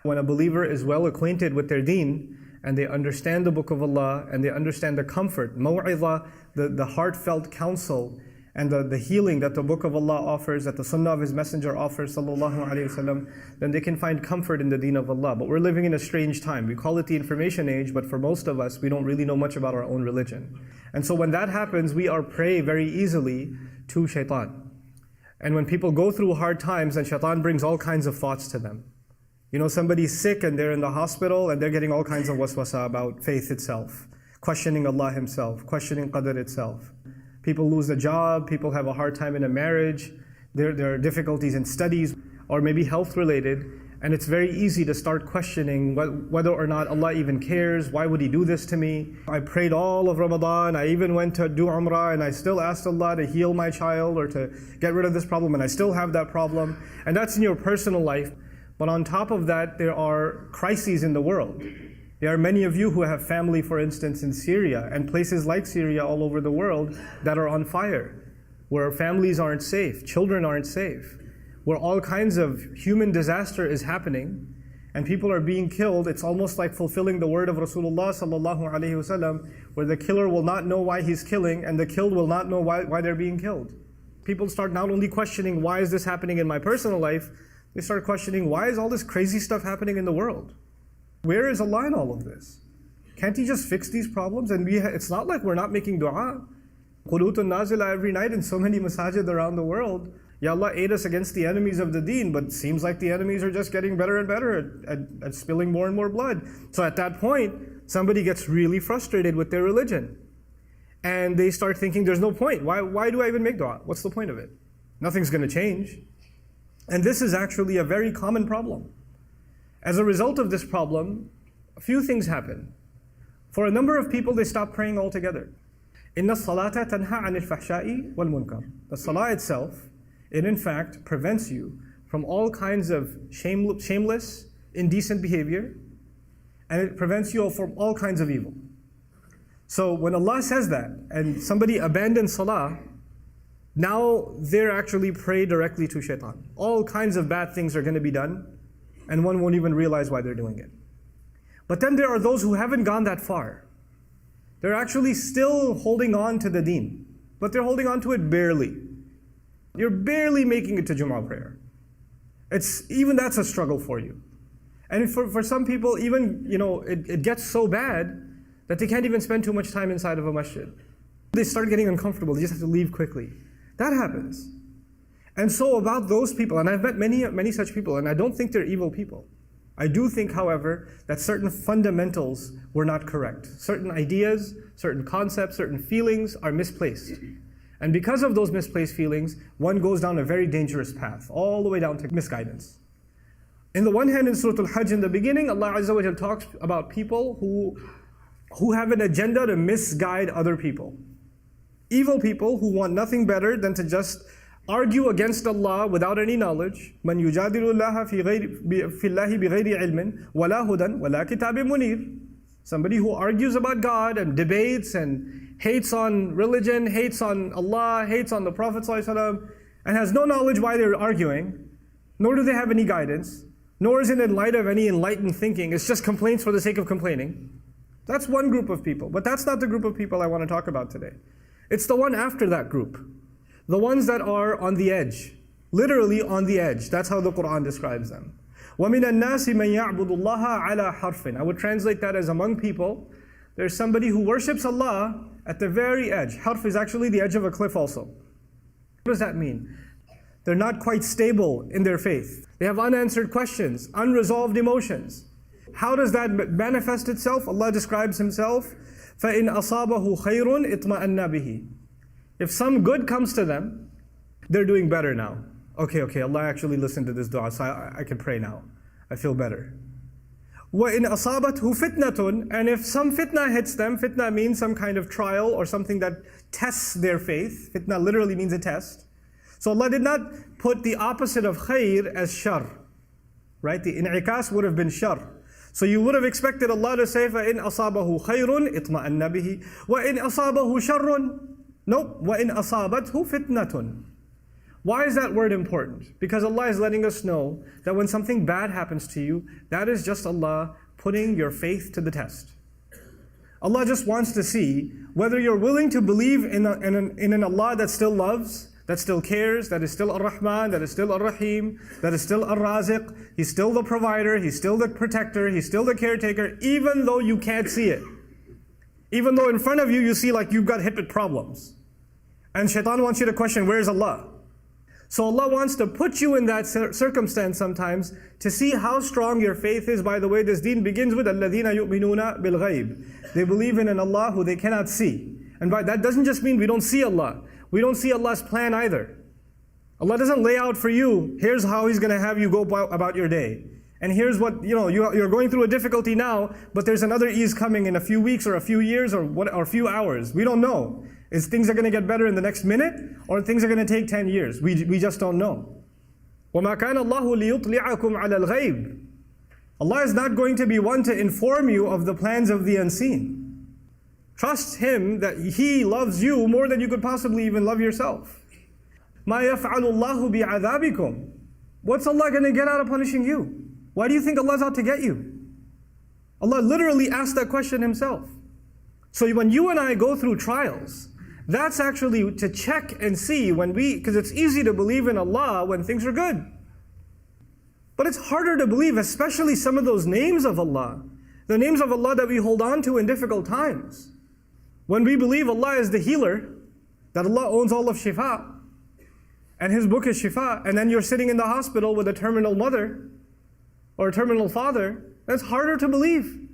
When a believer is well acquainted with their deen, and they understand the Book of Allah, and they understand the comfort, maw'idha, the heartfelt counsel, and the healing that the Book of Allah offers, that the Sunnah of His Messenger offers, sallallahu alayhi wasallam, then they can find comfort in the deen of Allah. But we're living in a strange time. We call it the information age, but for most of us, we don't really know much about our own religion. And so when that happens, we are prey very easily to shaitan. And when people go through hard times, then shaitan brings all kinds of thoughts to them. You know, somebody's sick and they're in the hospital and they're getting all kinds of waswasa about faith itself, questioning Allah Himself, questioning qadr itself. People lose a job, people have a hard time in a marriage, there are difficulties in studies, or maybe health related, and it's very easy to start questioning whether or not Allah even cares. Why would He do this to me? I prayed all of Ramadan, I even went to do Umrah, and I still asked Allah to heal my child or to get rid of this problem, and I still have that problem. And that's in your personal life. But on top of that, there are crises in the world. There are many of you who have family, for instance, in Syria and places like Syria all over the world that are on fire, where families aren't safe, children aren't safe, where all kinds of human disaster is happening and people are being killed. It's almost like fulfilling the word of Rasulullah sallallahu alaihi wasallam, where the killer will not know why he's killing and the killed will not know why they're being killed. People start not only questioning, why is this happening in my personal life, they start questioning, why is all this crazy stuff happening in the world? Where is Allah in all of this? Can't He just fix these problems? And it's not like we're not making dua. Qunutun nazila every night in so many masajid around the world. Ya Allah, aid us against the enemies of the deen, but it seems like the enemies are just getting better and better at spilling more and more blood. So at that point, somebody gets really frustrated with their religion. And they start thinking, there's no point. Why do I even make dua? What's the point of it? Nothing's going to change. And this is actually a very common problem. As a result of this problem, a few things happen. For a number of people, they stop praying altogether. Inna salata tanha anil fahsha'i wal munkar. The salah itself, it in fact prevents you from all kinds of shameless, indecent behavior, and it prevents you from all kinds of evil. So when Allah says that, and somebody abandons salah, now they're actually prey directly to shaitan. All kinds of bad things are going to be done, and one won't even realize why they're doing it. But then there are those who haven't gone that far. They're actually still holding on to the deen, but they're holding on to it barely. You're barely making it to Jum'ah prayer. Even that's a struggle for you. And for some people, even, it gets so bad that they can't even spend too much time inside of a masjid. They start getting uncomfortable, they just have to leave quickly. That happens. And so about those people, and I've met many such people, and I don't think they're evil people. I do think, however, that certain fundamentals were not correct. Certain ideas, certain concepts, certain feelings are misplaced. And because of those misplaced feelings, one goes down a very dangerous path, all the way down to misguidance. In the one hand, in Surah Al-Hajj, in the beginning, Allah Azza wa Jal talks about people who have an agenda to misguide other people. Evil people who want nothing better than to just argue against Allah without any knowledge. مَنْ يُجَادِلُ اللَّهَ فِي اللَّهِ بِغَيْرِ عِلْمٍ وَلَا هُدًى وَلَا كِتَابٍ مُنِيرٍ. Somebody who argues about God and debates and hates on religion, hates on Allah, hates on the Prophet ﷺ, and has no knowledge why they're arguing, nor do they have any guidance, nor is it in light of any enlightened thinking. It's just complaints for the sake of complaining. That's one group of people, but that's not the group of people I want to talk about today. It's the one after that group. The ones that are on the edge, literally on the edge. That's how the Qur'an describes them. وَمِنَ النَّاسِ مَنْ يَعْبُدُ اللَّهَ عَلَى حَرْفٍ. I would translate that as among people, there's somebody who worships Allah at the very edge. Harf is actually the edge of a cliff also. What does that mean? They're not quite stable in their faith. They have unanswered questions, unresolved emotions. How does that manifest itself? Allah describes Himself, فَإِنْ أَصَابَهُ خَيْرٌ اطْمَأَنَّ بِهِ. If some good comes to them, they're doing better now. Okay, Allah actually listened to this dua, so I can pray now. I feel better. وَإِنْ أَصَابَتْهُ فِتْنَةٌ. And if some fitna hits them, fitna means some kind of trial or something that tests their faith. Fitna literally means a test. So Allah did not put the opposite of khair as shar. Right? The in'ikas would have been shar. So you would have expected Allah to say, فَإِنْ أَصَابَهُ خَيْرٌ اطْمَأَنَّ بِهِ وَإِنْ أَصَابَهُ شَرٌ. Nope. وَإِنْ أَصَابَتْهُ فِتْنَةٌ. Why is that word important? Because Allah is letting us know that when something bad happens to you, that is just Allah putting your faith to the test. Allah just wants to see whether you're willing to believe in an Allah that still loves, that still cares, that is still Ar-Rahman, that is still Ar-Rahim, that is still Ar-Raziq. He's still the provider, He's still the protector, He's still the caretaker, even though you can't see it. Even though in front of you, you see like you've got hit with problems. And shaitan wants you to question, where's Allah? So Allah wants to put you in that circumstance sometimes to see how strong your faith is. By the way, this deen begins with الَّذِينَ يُؤْمِنُونَ بِالْغَيْبِ. They believe in an Allah who they cannot see. And by that doesn't just mean we don't see Allah. We don't see Allah's plan either. Allah doesn't lay out for you, here's how He's going to have you go about your day. And here's what, you're going through a difficulty now, but there's another ease coming in a few weeks or a few years or a few hours. We don't know. Is things are going to get better in the next minute, or things are going to take 10 years? We just don't know. وَمَا كَانَ اللَّهُ لِيُطْلِعَكُمْ عَلَى الْغَيْبِ. Allah is not going to be one to inform you of the plans of the unseen. Trust Him that He loves you more than you could possibly even love yourself. مَا يَفْعَلُ اللَّهُ بِعَذَابِكُمْ. What's Allah going to get out of punishing you? Why do you think Allah's out to get you? Allah literally asked that question Himself. So when you and I go through trials, that's actually to check and see because it's easy to believe in Allah when things are good. But it's harder to believe, especially some of those names of Allah, the names of Allah that we hold on to in difficult times. When we believe Allah is the healer, that Allah owns all of Shifa, and His book is Shifa, and then you're sitting in the hospital with a terminal mother or a terminal father, that's harder to believe.